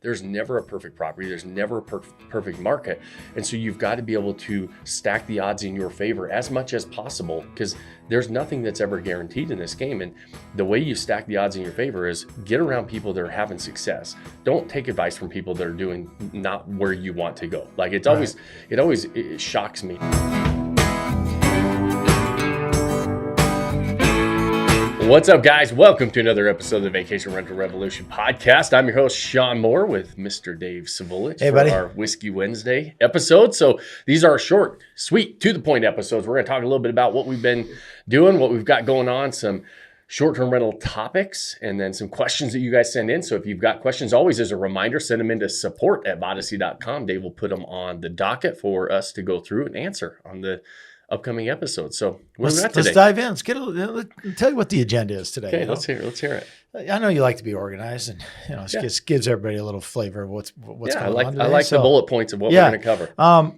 There's never a perfect property. There's never a perfect market. And so you've got to be able to stack the odds in your favor as much as possible, because there's nothing that's ever guaranteed in this game. And the way you stack the odds in your favor is get around people that are having success. Don't take advice from people that are doing not where you want to go. Like it always shocks me. What's up, guys? Welcome to another episode of the Vacation Rental Revolution podcast. I'm your host, Shawn Moore, with Mr. Dave Savolich for our Whiskey Wednesday episode. So these are short, sweet, to the point episodes. We're going to talk a little bit about what we've been doing, what we've got going on, some short-term rental topics, and then some questions that you guys send in. So if you've got questions, always as a reminder, send them into support@vodacy.com. Dave will put them on the docket for us to go through and answer on the upcoming episodes. So let's dive in. Let's tell you what the agenda is today. Okay, let's hear it. I know you like to be organized, and it gives everybody a little flavor of what's going on today. I like the bullet points of what we're going to cover.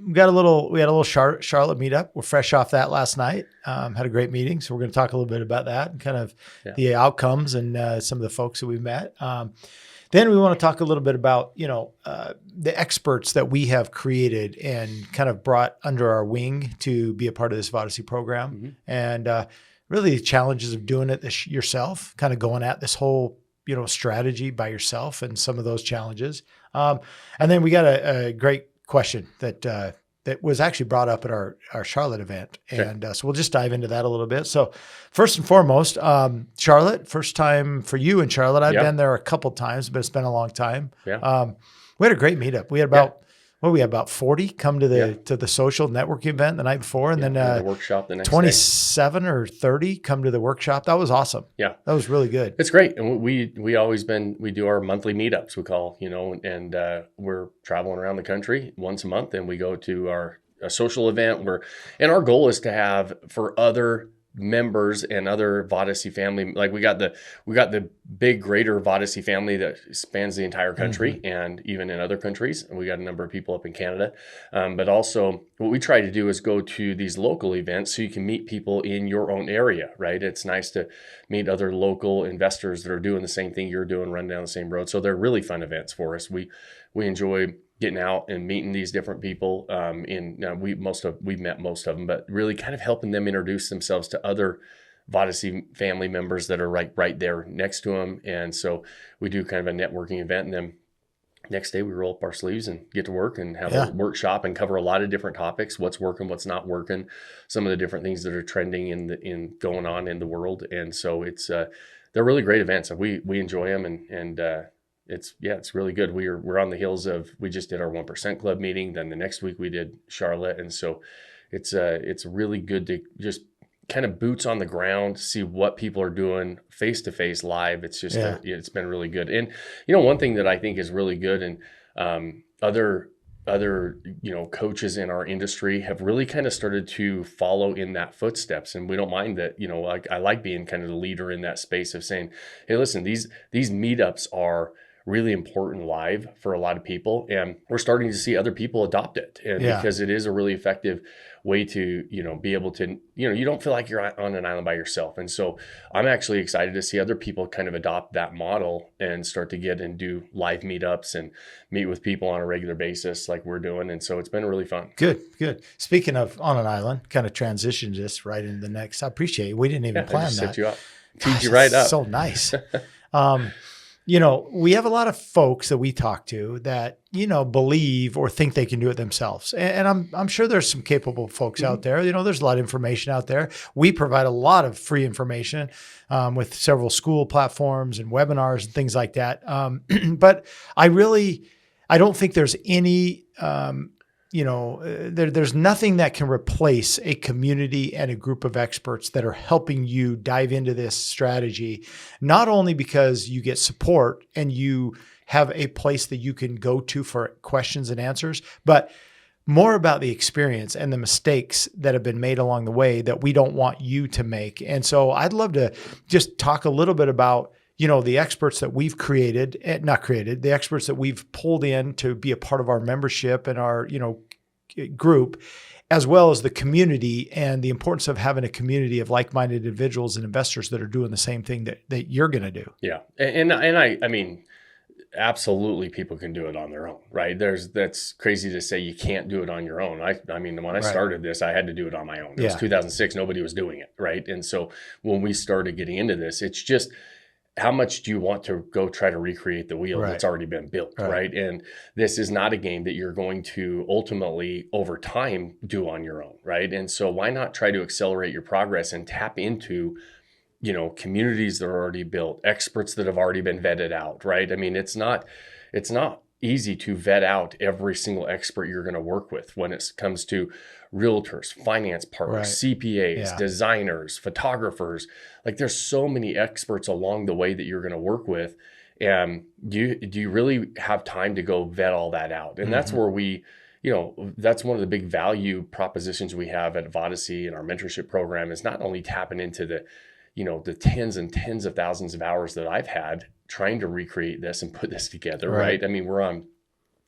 We had a little Charlotte meetup. We're fresh off that last night. Had a great meeting, so we're going to talk a little bit about that and kind of the outcomes and some of the folks that we met. Then we want to talk a little bit about, the experts that we have created and kind of brought under our wing to be a part of this Vodacy program, and really the challenges of doing it yourself, kind of going at this whole, strategy by yourself and some of those challenges. And then we got a great question that was actually brought up at our Charlotte event. And so we'll just dive into that a little bit. So first and foremost, Charlotte, first time for you in Charlotte. I've been there a couple times, but it's been a long time. We had a great meetup. We had about 40 come to the social networking event the night before, and then the workshop the next 27 day. Or 30 come to the workshop. That was awesome. Yeah, that was really good. It's great, and we do our monthly meetups. We call and we're traveling around the country once a month, and we go to a social event and our goal is to have for other members and other Vodacy family, like we got the big greater Vodacy family that spans the entire country and even in other countries, and we got a number of people up in Canada, but also what we try to do is go to these local events so you can meet people in your own area, right? It's nice to meet other local investors that are doing the same thing you're doing, running down the same road. So they're really fun events for us. We enjoy getting out and meeting these different people. We've met most of them, but really kind of helping them introduce themselves to other Vodacy family members that are right there next to them. And so we do kind of a networking event, and then next day we roll up our sleeves and get to work and have a workshop and cover a lot of different topics: what's working, what's not working, some of the different things that are trending in going on in the world. And so it's they're really great events, and we enjoy them, and it's really good. We're on the heels of, we just did our 1% club meeting. Then the next week we did Charlotte. And so it's really good to just kind of boots on the ground, see what people are doing face to face live. It's just, it's been really good. And, one thing that I think is really good, and other coaches in our industry have really kind of started to follow in that footsteps. And we don't mind that, I like being kind of the leader in that space of saying, hey, listen, these meetups are really important live for a lot of people, and we're starting to see other people adopt it, and because it is a really effective way to be able to you don't feel like you're on an island by yourself. And so I'm actually excited to see other people kind of adopt that model and start to get and do live meetups and meet with people on a regular basis like we're doing. And so it's been really fun. Good. Speaking of on an island, kind of transitions this right into the next. I appreciate it. We didn't even plan that. Set you up. Teed you right up. So nice. We have a lot of folks that we talk to that, believe or think they can do it themselves. And I'm sure there's some capable folks out there. There's a lot of information out there. We provide a lot of free information with several school platforms and webinars and things like that. But I don't think there's any, there's nothing that can replace a community and a group of experts that are helping you dive into this strategy, not only because you get support and you have a place that you can go to for questions and answers, but more about the experience and the mistakes that have been made along the way that we don't want you to make. And so I'd love to just talk a little bit about the experts that we've the experts that we've pulled in to be a part of our membership and our, group, as well as the community and the importance of having a community of like-minded individuals and investors that are doing the same thing that you're going to do. Yeah. And I mean, absolutely people can do it on their own, right? That's crazy to say you can't do it on your own. I mean, when I Right. started this, I had to do it on my own. It was Yeah. 2006, nobody was doing it, right? And so when we started getting into this, it's just, how much do you want to go try to recreate the wheel Right. that's already been built, right? And this is not a game that you're going to ultimately over time do on your own, right? And so why not try to accelerate your progress and tap into, communities that are already built, experts that have already been vetted out, right? I mean, it's not easy to vet out every single expert you're going to work with when it comes to realtors, finance partners, CPAs, designers, photographers. Like, there's so many experts along the way that you're going to work with. And do you really have time to go vet all that out? And that's where that's one of the big value propositions we have at Vodacy and our mentorship program, is not only tapping into the tens and tens of thousands of hours that I've had trying to recreate this and put this together, right? I mean, we're on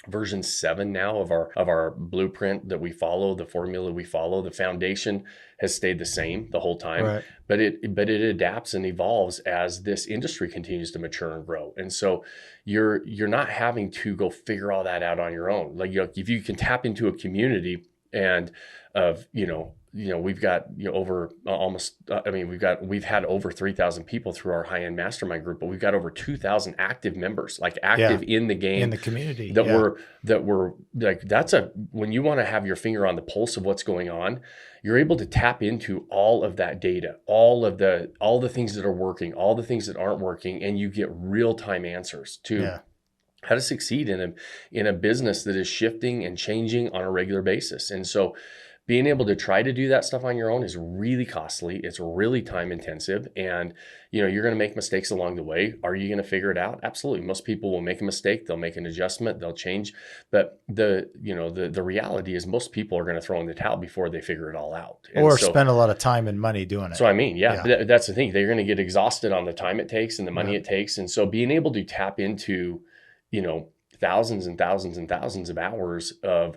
version 7 now of our blueprint that we follow, the formula we follow. The foundation has stayed the same the whole time, but it adapts and evolves as this industry continues to mature and grow. And so you're not having to go figure all that out on your own. Like, if you can tap into a community and of we've got over almost we've had over 3,000 people through our high-end mastermind group, but we've got over 2,000 active members, like active in the game, in the community, that we're like, when you want to have your finger on the pulse of what's going on, you're able to tap into all of that data, all the things that are working, all the things that aren't working, and you get real-time answers to how to succeed in a business that is shifting and changing on a regular basis. And so being able to try to do that stuff on your own is really costly. It's really time intensive, and you're going to make mistakes along the way. Are you going to figure it out? Absolutely. Most people will make a mistake. They'll make an adjustment. They'll change. But the reality is, most people are going to throw in the towel before they figure it all out, or spend a lot of time and money doing it. So I mean, that's the thing. They're going to get exhausted on the time it takes and the money it takes. And so being able to tap into thousands and thousands and thousands of hours of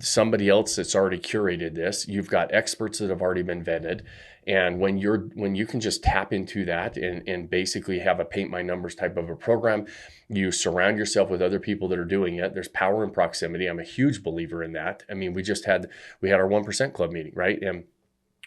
somebody else that's already curated this. You've got experts that have already been vetted. And when you can just tap into that and basically have a paint my numbers type of a program, you surround yourself with other people that are doing it. There's power in proximity. I'm a huge believer in that. I mean, we had our 1% club meeting, right? And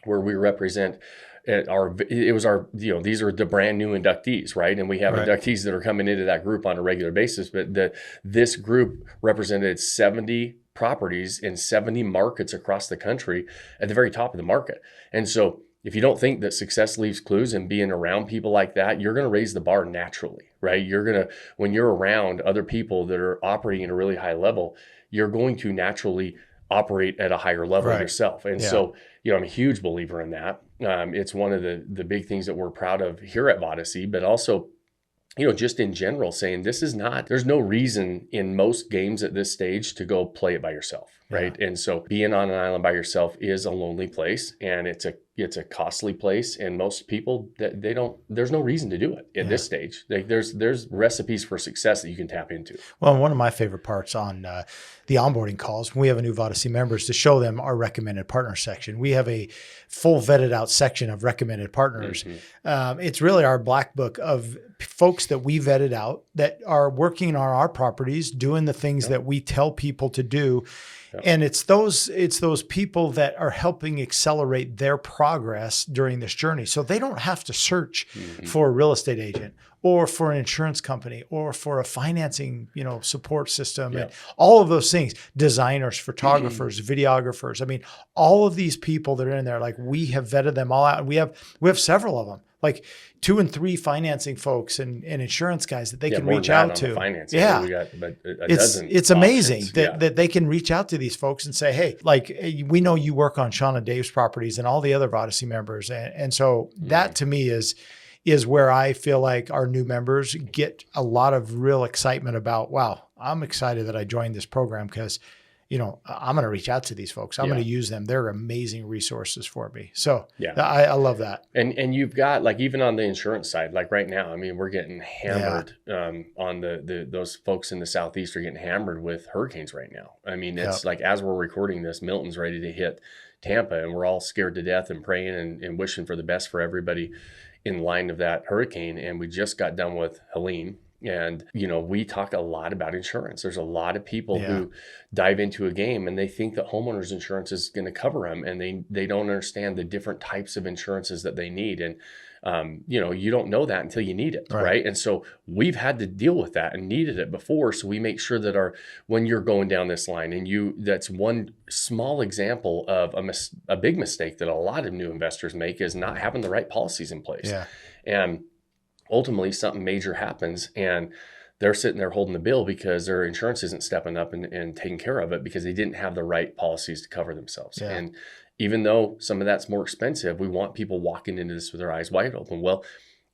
where we represent these are the brand new inductees, right? And we have inductees that are coming into that group on a regular basis. But this group represented 70 properties in 70 markets across the country at the very top of the market. And so if you don't think that success leaves clues, and being around people like that, you're going to raise the bar naturally, right? When you're around other people that are operating at a really high level, you're going to naturally operate at a higher level yourself. And so, I'm a huge believer in that. It's one of the big things that we're proud of here at Vodacy, but also, just in general, saying there's no reason in most games at this stage to go play it by yourself, right? And so being on an island by yourself is a lonely place, and it's a costly place. And most people, there's no reason to do it at this stage. Like, there's recipes for success that you can tap into. Well, one of my favorite parts on the onboarding calls, when we have a new Vodacy members, to show them our recommended partner section. We have a full vetted out section of recommended partners. It's really our black book of folks that we vetted out that are working on our properties, doing the things that we tell people to do. And it's those people that are helping accelerate their progress during this journey. So they don't have to search for a real estate agent or for an insurance company or for a financing, support system and all of those things. Designers, photographers, videographers. I mean, all of these people that are in there, like, we have vetted them all out. And we have several of them, like 2 and 3 financing folks and insurance guys that they can reach out to. Yeah. We got a dozen it's amazing that they can reach out to these folks and say, hey, like, we know you work on Shawn and Dave's properties and all the other Vodacy members. And so that to me is where I feel like our new members get a lot of real excitement about, wow, I'm excited that I joined this program because, I'm going to reach out to these folks. I'm going to use them. They're amazing resources for me. So I love that. And you've got, like, even on the insurance side, like right now, I mean, we're getting hammered on those folks in the Southeast are getting hammered with hurricanes right now. I mean, it's like, as we're recording this, Milton's ready to hit Tampa, and we're all scared to death and praying and wishing for the best for everybody in line of that hurricane. And we just got done with Helene. And, we talk a lot about insurance. There's a lot of people Yeah. who dive into a game and they think that homeowners insurance is going to cover them, and they don't understand the different types of insurances that they need. And, you don't know that until you need it. Right. And so we've had to deal with that and needed it before. So we make sure that when you're going down this line, and that's one small example of a big mistake that a lot of new investors make, is not having the right policies in place. Yeah. And ultimately something major happens and they're sitting there holding the bill because their insurance isn't stepping up and taking care of it because they didn't have the right policies to cover themselves. Yeah. And even though some of that's more expensive, we want people walking into this with their eyes wide open. Well,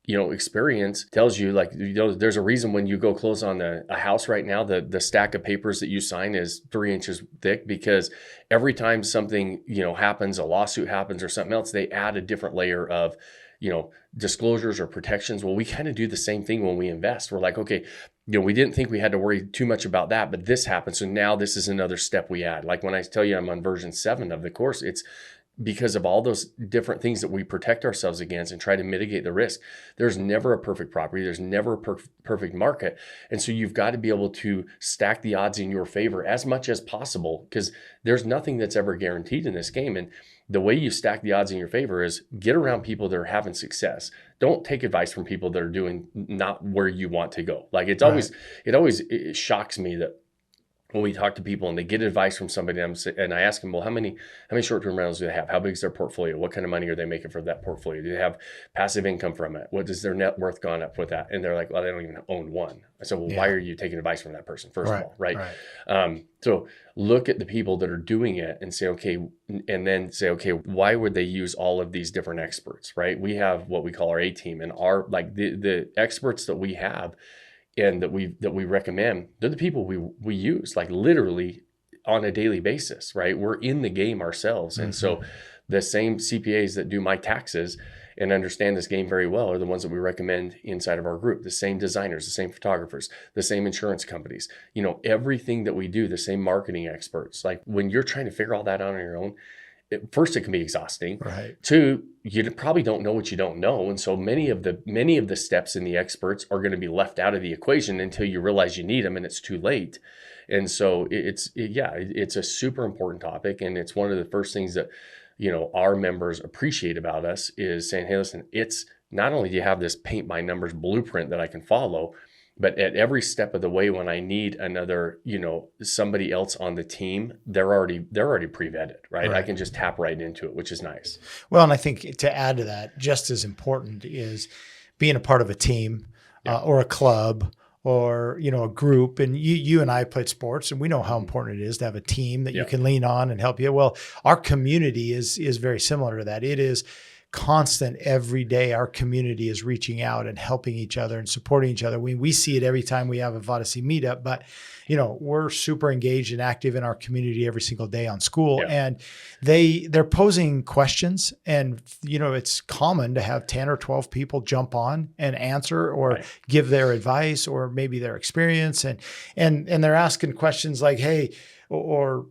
experience tells you, there's a reason when you go close on a house right now, the stack of papers that you sign is 3 inches thick, because every time something, happens, a lawsuit happens or something else, they add a different layer of, disclosures or protections. Well, we kind of do the same thing when we invest. We're like, okay, we didn't think we had to worry too much about that, but this happened. So now this is another step we add. Like when I tell you I'm on version 7 of the course, it's because of all those different things that we protect ourselves against and try to mitigate the risk. There's never a perfect property. There's never a perfect market. And so you've got to be able to stack the odds in your favor as much as possible, because there's nothing that's ever guaranteed in this game. And the way you stack the odds in your favor is get around people that are having success. Don't take advice from people that are doing not where you want to go. Like it always shocks me that when we talk to people and they get advice from somebody, and I ask them, well, how many short-term rentals do they have? How big is their portfolio? What kind of money are they making for that portfolio? Do they have passive income from it? What does their net worth gone up with that? And they're like, well, they don't even own one. I said, well, why are you taking advice from that person, first of all, right? So look at the people that are doing it and say, okay, why would they use all of these different experts, right? We have what we call our A team, and the experts that we have and that we recommend, they're the people we use, like literally on a daily basis, right? We're in the game ourselves. And so the same CPAs that do my taxes and understand this game very well are the ones that we recommend inside of our group. The same designers, the same photographers, the same insurance companies, everything that we do, the same marketing experts. Like when you're trying to figure all that out on your own, first, it can be exhausting. Right. 2, you probably don't know what you don't know. And so many of the steps in the experts are going to be left out of the equation until you realize you need them and it's too late. And so it's a super important topic. And it's one of the first things that, our members appreciate about us is saying, hey, listen, it's not only do you have this paint by numbers blueprint that I can follow, but at every step of the way, when I need another, somebody else on the team, they're already pre-vetted, right? I can just tap right into it, which is nice. Well, and I think to add to that, just as important is being a part of a team or a club or, a group. And you and I played sports, and we know how important it is to have a team that you can lean on and help you. Well, our community is very similar to that. It is constant every day. Our community is reaching out and helping each other and supporting each other. We see it every time we have a Vodacy meetup, but we're super engaged and active in our community every single day on school. And they're posing questions, and it's common to have 10 or 12 people jump on and answer or give their advice or maybe their experience. And they're asking questions like, hey, or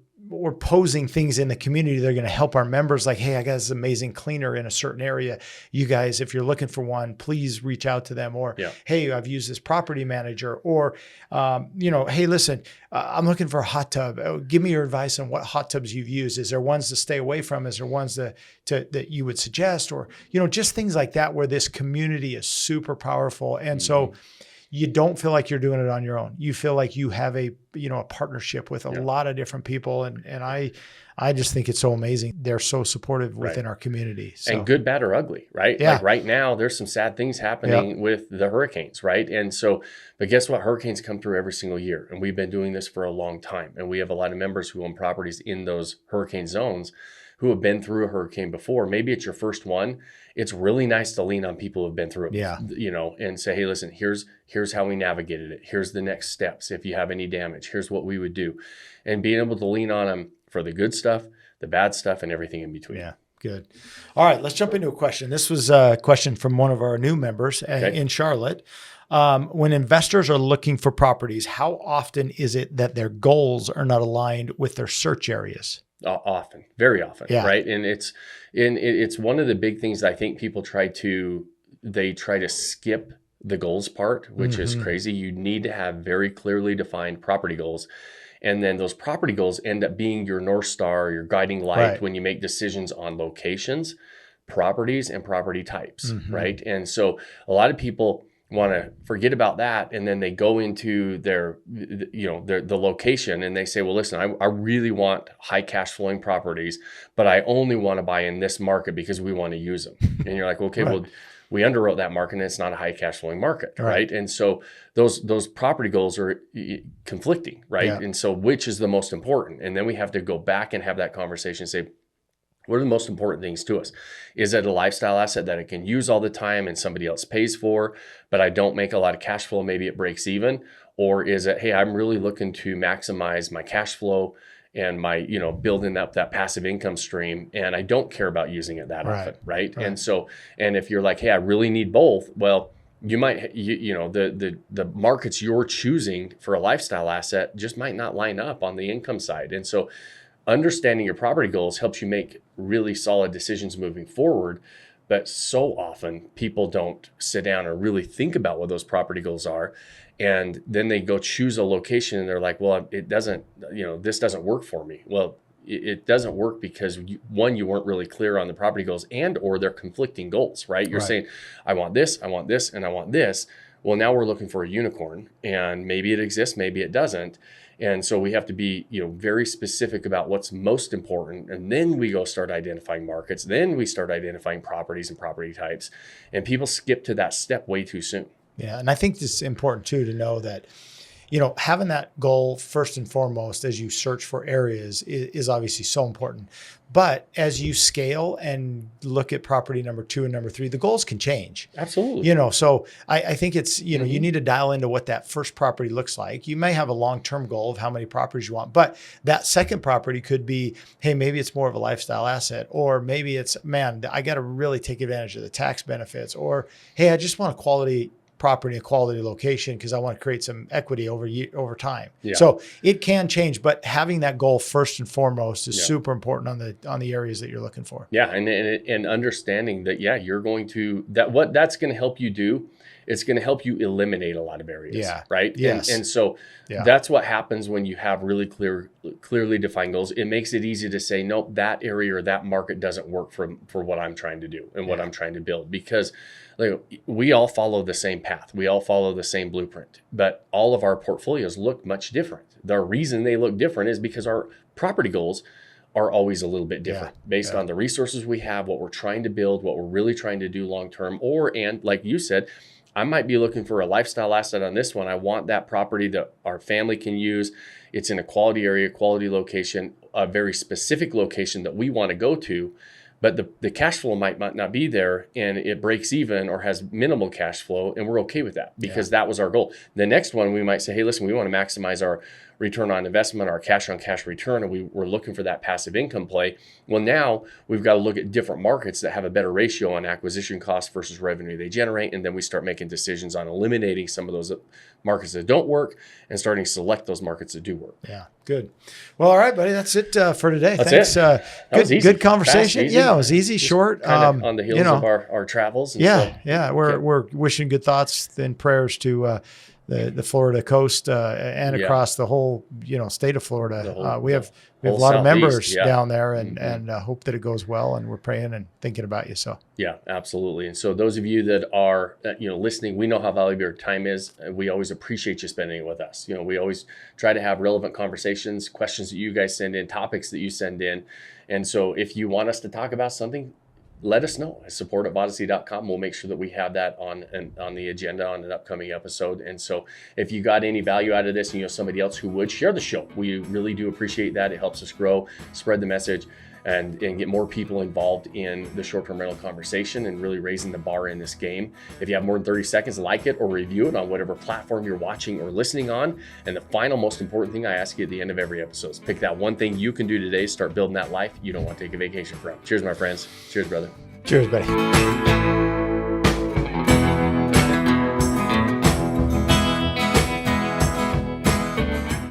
posing things in the community. They're going to help our members. Like, hey, I got this amazing cleaner in a certain area. You guys, if you're looking for one, please reach out to them. Or, hey, I've used this property manager. Or, hey, listen, I'm looking for a hot tub. Give me your advice on what hot tubs you've used. Is there ones to stay away from? Is there ones that you would suggest? Or, just things like that, where this community is super powerful. And so you don't feel like you're doing it on your own. You feel like you have a partnership with a lot of different people. And I just think it's so amazing. They're so supportive within our community. So. And good, bad, or ugly, right? Yeah. Like right now, there's some sad things happening with the hurricanes, right? And so, but guess what? Hurricanes come through every single year. And we've been doing this for a long time. And we have a lot of members who own properties in those hurricane zones who have been through a hurricane before. Maybe it's your first one. It's really nice to lean on people who've been through it, and say, hey, listen, here's how we navigated it. Here's the next steps. If you have any damage, here's what we would do. And being able to lean on them for the good stuff, the bad stuff, and everything in between. Yeah. Good. All right, let's jump into a question. This was a question from one of our new members in Charlotte. When investors are looking for properties, how often is it that their goals are not aligned with their search areas? Often, very often, right? And it's one of the big things that I think people try to skip the goals part, which is crazy. You need to have very clearly defined property goals. And then those property goals end up being your North Star, your guiding light when you make decisions on locations, properties, and property types, right? And so a lot of people want to forget about that, and then they go into their the location, and they say, well, listen, I really want high cash flowing properties, but I only want to buy in this market because we want to use them. And you're like, okay, well, we underwrote that market and it's not a high cash flowing market, right? And so those property goals are conflicting, right? And so which is the most important? And then we have to go back and have that conversation and say, what are the most important things to us? Is it a lifestyle asset that I can use all the time and somebody else pays for, but I don't make a lot of cash flow, maybe it breaks even? Or is it, hey, I'm really looking to maximize my cash flow and my, building up that passive income stream, and I don't care about using it that often, right? And so, and if you're like, hey, I really need both, well, you might, the markets you're choosing for a lifestyle asset just might not line up on the income side. And so understanding your property goals helps you make really solid decisions moving forward. But so often people don't sit down or really think about what those property goals are. And then they go choose a location and they're like, well, it doesn't, this doesn't work for me. Well, it doesn't work because you weren't really clear on the property goals, and or they're conflicting goals, right? You're saying, I want this, and I want this. Well, now we're looking for a unicorn, and maybe it exists, maybe it doesn't. And so we have to be, very specific about what's most important. And then we go start identifying markets. Then we start identifying properties and property types. And people skip to that step way too soon. Yeah. And I think it's important too to know that, having that goal first and foremost as you search for areas is obviously so important. But as you scale and look at property number 2 and number 3, the goals can change. Absolutely. So I think it's, you need to dial into what that first property looks like. You may have a long-term goal of how many properties you want, but that second property could be, hey, maybe it's more of a lifestyle asset, or maybe it's, man, I got to really take advantage of the tax benefits, or, hey, I just want a quality property, a quality location because I want to create some equity over time. Yeah. So it can change, but having that goal first and foremost is super important on the areas that you're looking for. Yeah, and understanding that you're going to what that's going to help you do. It's going to help you eliminate a lot of areas, right? Yes. And so that's what happens when you have really clearly defined goals. It makes it easy to say, nope, that area or that market doesn't work for what I'm trying to do and what I'm trying to build, because we all follow the same path. We all follow the same blueprint, but all of our portfolios look much different. The reason they look different is because our property goals are always a little bit different based on the resources we have, what we're trying to build, what we're really trying to do long-term, and like you said, I might be looking for a lifestyle asset on this one. I want that property that our family can use. It's in a quality area, quality location, a very specific location that we want to go to. But the cash flow might not be there, and it breaks even or has minimal cash flow, and we're okay with that because that was our goal. The next one, we might say, hey, listen, we want to maximize our return on investment, our cash on cash return, and we're looking for that passive income play. Well, now we've got to look at different markets that have a better ratio on acquisition cost versus revenue they generate, and then we start making decisions on eliminating some of those markets that don't work and starting to select those markets that do work. Yeah, good. Well, all right, buddy, that's it for today. Thanks. Good conversation. Fast, yeah, it was easy, short. On the heels of our travels. And We're wishing good thoughts and prayers to the Florida coast and across the whole state of Florida. We have a lot of members down there, and hope that it goes well. And we're praying and thinking about you. So yeah, absolutely. And so those of you that are listening, we know how valuable your time is, and we always appreciate you spending it with us. We always try to have relevant conversations, questions that you guys send in, topics that you send in, and so if you want us to talk about something, let us know at support@vodyssey.com. We'll make sure that we have that on the agenda on an upcoming episode. And so if you got any value out of this and somebody else who would, share the show. We really do appreciate that. It helps us grow, spread the message, and get more people involved in the short-term rental conversation and really raising the bar in this game. If you have more than 30 seconds, like it or review it on whatever platform you're watching or listening on. And the final most important thing I ask you at the end of every episode is pick that one thing you can do today to start building that life you don't want to take a vacation from. Cheers, my friends. Cheers, brother. Cheers, buddy.